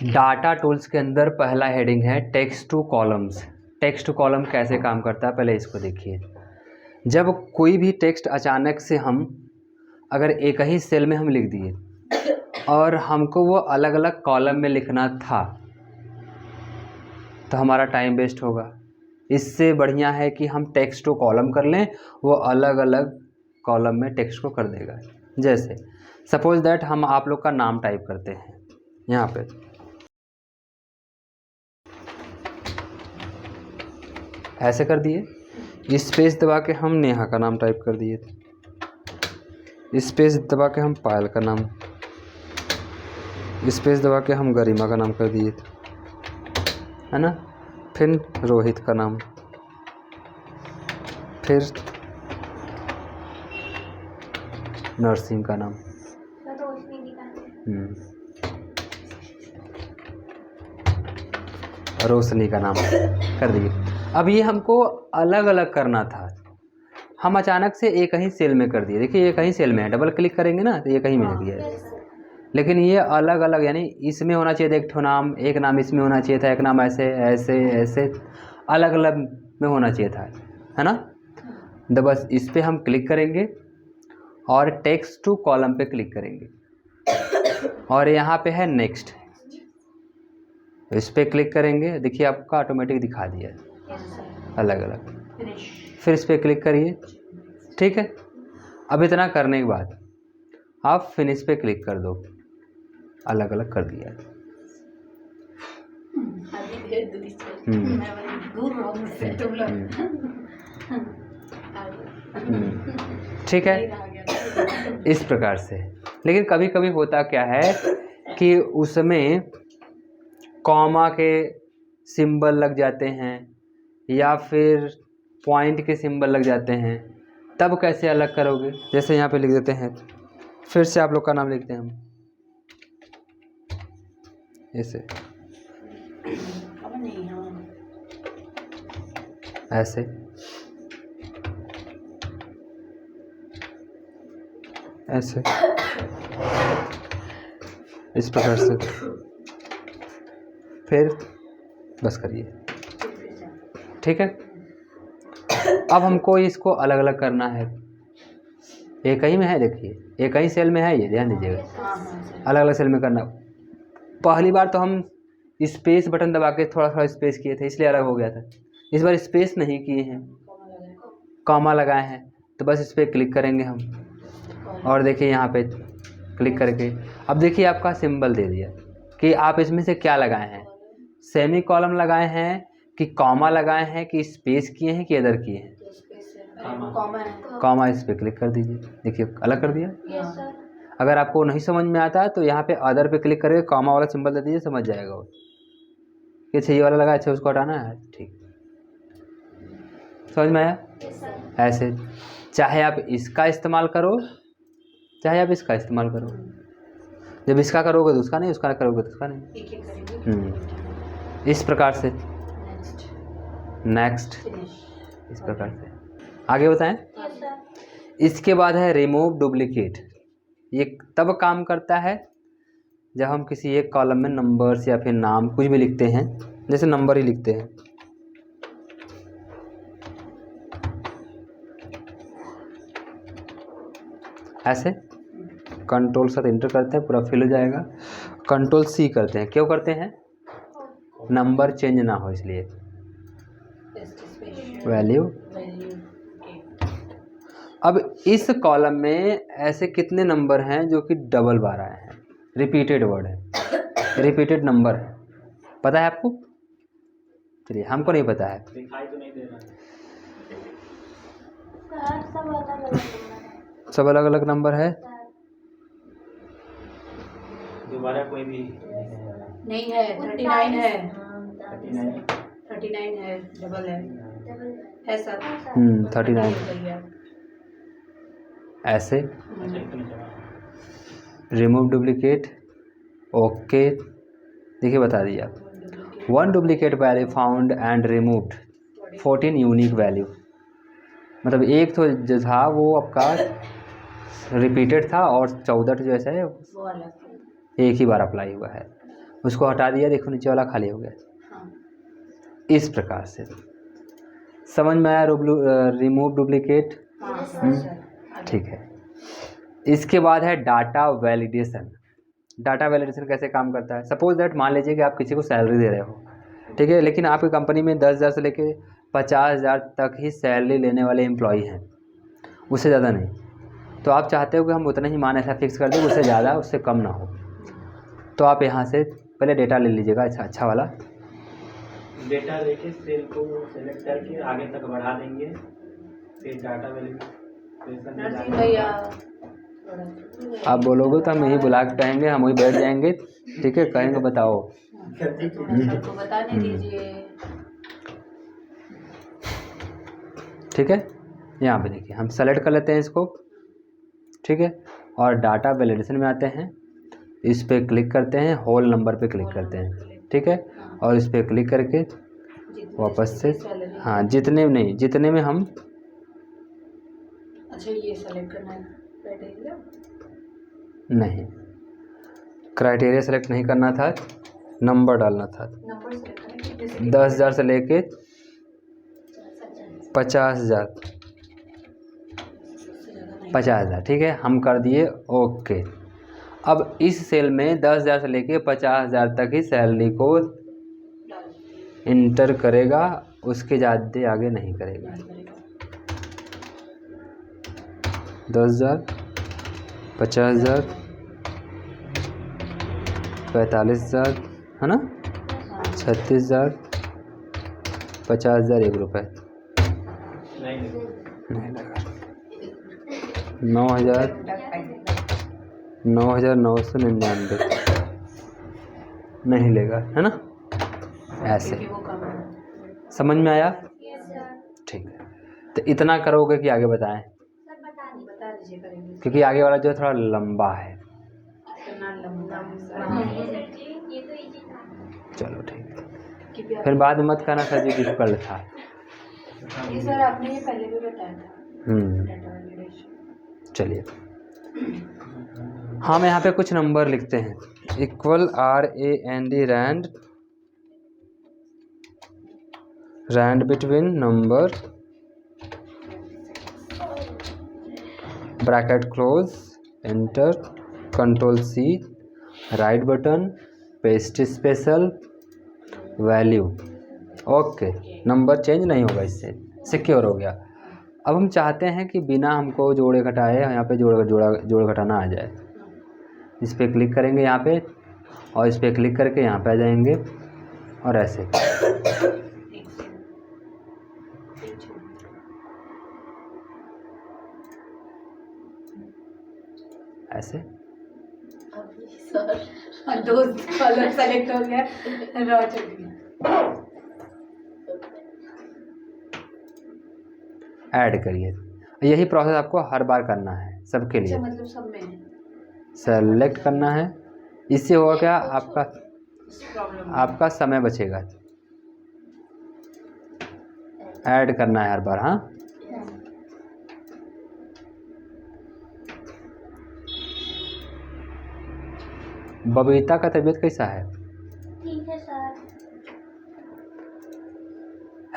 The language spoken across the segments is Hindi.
डाटा टूल्स के अंदर पहला हेडिंग है text to columns. Text to column कैसे काम करता है पहले इसको देखिए। जब कोई भी टेक्स्ट अचानक से हम अगर एक ही सेल में हम लिख दिए और हमको वो अलग अलग कॉलम में लिखना था तो हमारा टाइम वेस्ट होगा। इससे बढ़िया है कि हम टेक्स्ट टू कॉलम कर लें, वो अलग अलग कॉलम में टेक्स्ट को कर देगा। जैसे सपोज दैट हम आप लोग का नाम टाइप करते हैं यहाँ पे, ऐसे कर दिए, स्पेस दबा के हम नेहा का नाम टाइप कर दिए, स्पेस दबा के हम पायल का नाम, स्पेस दबा के हम गरिमा का नाम कर दिए, है ना। फिर रोहित का नाम, फिर नरसिंह का नाम, रोशनी का नाम कर दिए। अब ये हमको अलग अलग करना था, हम अचानक से एक ही सेल में कर दिए। देखिए एक ही सेल में है, डबल क्लिक करेंगे ना तो एक ही में लग गया है। लेकिन ये अलग अलग, यानी इसमें होना चाहिए एक ठो नाम, एक नाम इसमें होना चाहिए था, एक नाम ऐसे ऐसे ऐसे अलग अलग में होना चाहिए था, है ना। तो बस इस पर हम क्लिक करेंगे और टेक्स्ट टू कॉलम पे क्लिक करेंगे और यहाँ पे है नेक्स्ट, इस पर क्लिक करेंगे। देखिए आपका ऑटोमेटिक दिखा दिया अलग अलग। फिर इस पर क्लिक करिए, ठीक है। अब इतना करने के बाद आप फिनिश पे क्लिक कर दो, अलग अलग कर दिया। ठीक है, इस प्रकार से। लेकिन कभी कभी होता क्या है कि उसमें कॉमा के सिंबल लग जाते हैं या फिर पॉइंट के सिंबल लग जाते हैं, तब कैसे अलग करोगे। जैसे यहाँ पे लिख देते हैं, फिर से आप लोग का नाम लिखते हैं हम ऐसे, ऐसे, ऐसे, इस प्रकार से। फिर बस करिए, ठीक है। अब हमको इसको अलग अलग करना है, एक ही में है, देखिए एक ही सेल में है, ये ध्यान दीजिएगा। अलग अलग सेल में करना। पहली बार तो हम स्पेस बटन दबा के थोड़ा थोड़ा स्पेस किए थे, इसलिए अलग हो गया था। इस बार स्पेस नहीं किए हैं, कॉमा लगाए हैं, तो बस इस पर क्लिक करेंगे हम और देखिए यहाँ पे क्लिक करके अब देखिए आपका सिंबल दे दिया कि आप इसमें से क्या लगाए हैं, सेमी कॉलम लगाए हैं कि कॉमा लगाए हैं कि स्पेस किए हैं कि अदर किए हैं। कॉमा, इस पर क्लिक कर दीजिए, देखिए अलग कर दिया। अगर आपको नहीं समझ में आता है तो यहाँ पे अदर पे क्लिक करके कॉमा वाला सिंबल दे दीजिए, समझ जाएगा वो। ये चाहिए वाला लगा, अच्छा उसको हटाना है, ठीक, समझ में आया। ऐसे चाहे आप इसका इस्तेमाल करो चाहे आप इसका इस्तेमाल करो, जब इसका करोगे तो उसका नहीं, उसका करोगे तो उसका नहीं। इस प्रकार से नेक्स्ट, इस प्रकार से आगे बताएं। इसके बाद है रिमूव डुप्लीकेट। ये तब काम करता है जब हम किसी एक कॉलम में नंबर्स या फिर नाम कुछ भी लिखते हैं, जैसे नंबर ही लिखते हैं, ऐसे कंट्रोल साथ इंटर करते हैं, पूरा फिल हो जाएगा। कंट्रोल सी करते हैं, क्यों करते हैं, नंबर चेंज ना हो इसलिए। वैल्यू, अब इस कॉलम में ऐसे कितने नंबर हैं जो कि डबल बार आए हैं, रिपीटेड वर्ड है, रिपीटेड नंबर है, पता है आपको। चलिए, हमको नहीं पता है, दिखाई तो नहीं दे रहा, सब अलग अलग नंबर है। दोबारा कोई भी नहीं है, 39 है, 39 है, डबल है सर। 39 ऐसे। रिमूव डुप्लीकेट, ओके, देखिए बता दिया। 1 duplicate value found and removed 14 unique value. मतलब एक तो जो था वो आपका रिपीटेड था और 14 जो ऐसा है एक ही बार अप्लाई हुआ है। उसको हटा दिया, देखो नीचे वाला खाली हो गया। हाँ इस प्रकार से समझ में आया? Remove duplicate. हाँ सर। ठीक है। इसके बाद है डाटा वैलिडेशन। डाटा वैलिडेशन कैसे काम करता है? सपोज दैट मान लीजिए कि आप किसी को सैलरी दे रहे हो, ठीक है, लेकिन आपकी कंपनी में 10,000 से लेके 50,000 तक ही सैलरी लेने वाले एम्प्लॉई हैं, उससे ज़्यादा नहीं। तो आप चाहते हो कि हम उतना ही मान ऐसा फिक्स कर दें, उससे ज़्यादा उससे कम ना हो। तो आप यहाँ से पहले डेटा ले लीजिएगा, अच्छा वाला डेटा लेके सेल को सेलेक्ट करके आगे तक बढ़ा देंगे, फिर डाटा वैलिडेशन नरसिंह भैया आप बोलोगे तो हम यही बुला के कहेंगे, हम वही बैठ जाएंगे, ठीक है, कहेंगे बताओ। सबको बताने दीजिए। ठीक है, यहाँ पे देखिए हम सेलेक्ट कर लेते हैं इसको, ठीक है, और डाटा वैलिडेशन में आते हैं, इस पे क्लिक करते हैं, होल नंबर पे क्लिक करते हैं, ठीक है, और इस पे क्लिक करके वापस से, हाँ जितने में हम, अच्छा ये सेलेक्ट करना है क्राइटेरिया? नहीं क्राइटेरिया सेलेक्ट नहीं करना था, नंबर डालना था। नंबर सेलेक्ट करेंगे 10,000 से लेके 50,000, 50,000, ठीक है, हम कर दिए ओके। अब इस सेल में 10,000 से लेके 50,000 तक ही सैलरी को इंटर करेगा, उसके ज़्यादा आगे नहीं करेगा। 10,000, 50,000, 45,000, है ना, 36,000, 50,000 1 रुपये नहीं लगा, 9,999 नहीं लेगा, है ना, ऐसे। समझ में आया? ठीक है, तो इतना करोगे कि आगे बताएं? बता दीजिए करेंगे। क्योंकि आगे वाला जो है थोड़ा लंबा है। इतना लंबा है। चलो ठीक है, फिर बाद में मत कहना सर जी डिफिकल्ट था। ये सर आपने ये पहले भी बताया था। Data validation. चलिए, हम यहाँ पे कुछ नंबर लिखते हैं, equal RAND rand between number, bracket close, enter, control C, right button, paste special, value, okay. Number change नहीं होगा, इससे सिक्योर हो गया। अब हम चाहते हैं कि बिना हमको जोड़े घटाए यहाँ पे जोड़ घटाना आ जाए। इस पर क्लिक करेंगे यहाँ पे, और इस पर क्लिक करके यहाँ पे आ जाएंगे, और ऐसे ऐसे सर दो कलर सेलेक्ट हो गया, रॉ चल गया। ऐड करिए। यही प्रोसेस आपको हर बार करना है सबके लिए। अच्छा मतलब सब में सेलेक्ट करना है, इससे होगा क्या, प्रॉब्लम आपका समय बचेगा। ऐड करना है हर बार, हाँ। बबीता का तबीयत कैसा है? ठीक है सर।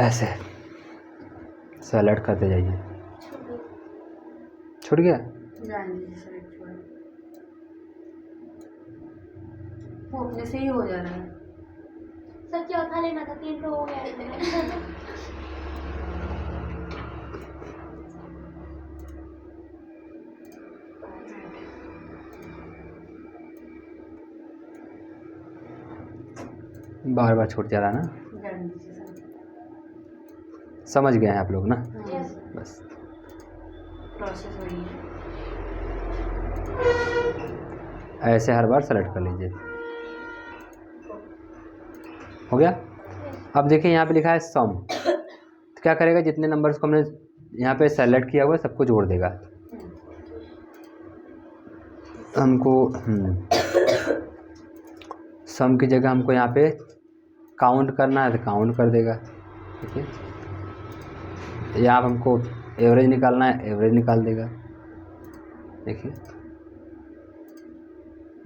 ऐसे सेलेक्ट करते जाइए। छूट गया? जान दीजिए सेलेक्ट हुआ, वो अपने से ही हो जा रहा है। सर चौथा लेना था, 3 तो हो गया है। बार बार छूट जा रहा है ना, जान दीजिए सर। समझ गए हैं आप लोग ना? Yes. बस प्रोसेस वही है। ऐसे हर बार सेलेक्ट कर लीजिए। हो गया? अब देखिए यहाँ पे लिखा है सम, तो क्या करेगा, जितने नंबर्स को हमने यहाँ पे सेलेक्ट किया हुआ है सबको जोड़ देगा। हमको सम की जगह हमको यहाँ पे काउंट करना है तो काउंट कर देगा, ठीक है। यहाँ पे हमको एवरेज निकालना है, एवरेज निकाल देगा, देखिए।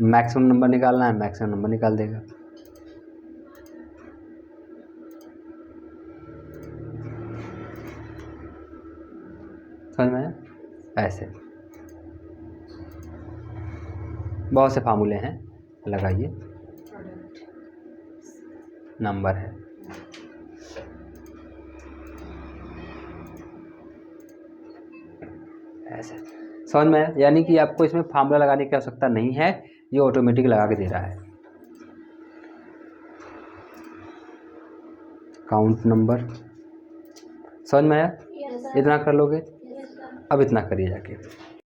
मैक्सिमम नंबर निकालना है, मैक्सिमम नंबर निकाल देगा। ऐसे बहुत से फार्मूले हैं, लगाइए, नंबर है। ऐसे समझ में आया? यानी कि आपको इसमें फार्मूला लगाने की आवश्यकता नहीं है, ये ऑटोमेटिक लगा के दे रहा है। काउंट नंबर समझ में आया? यस इतना कर लोगे, सर। अब इतना करिए जाके।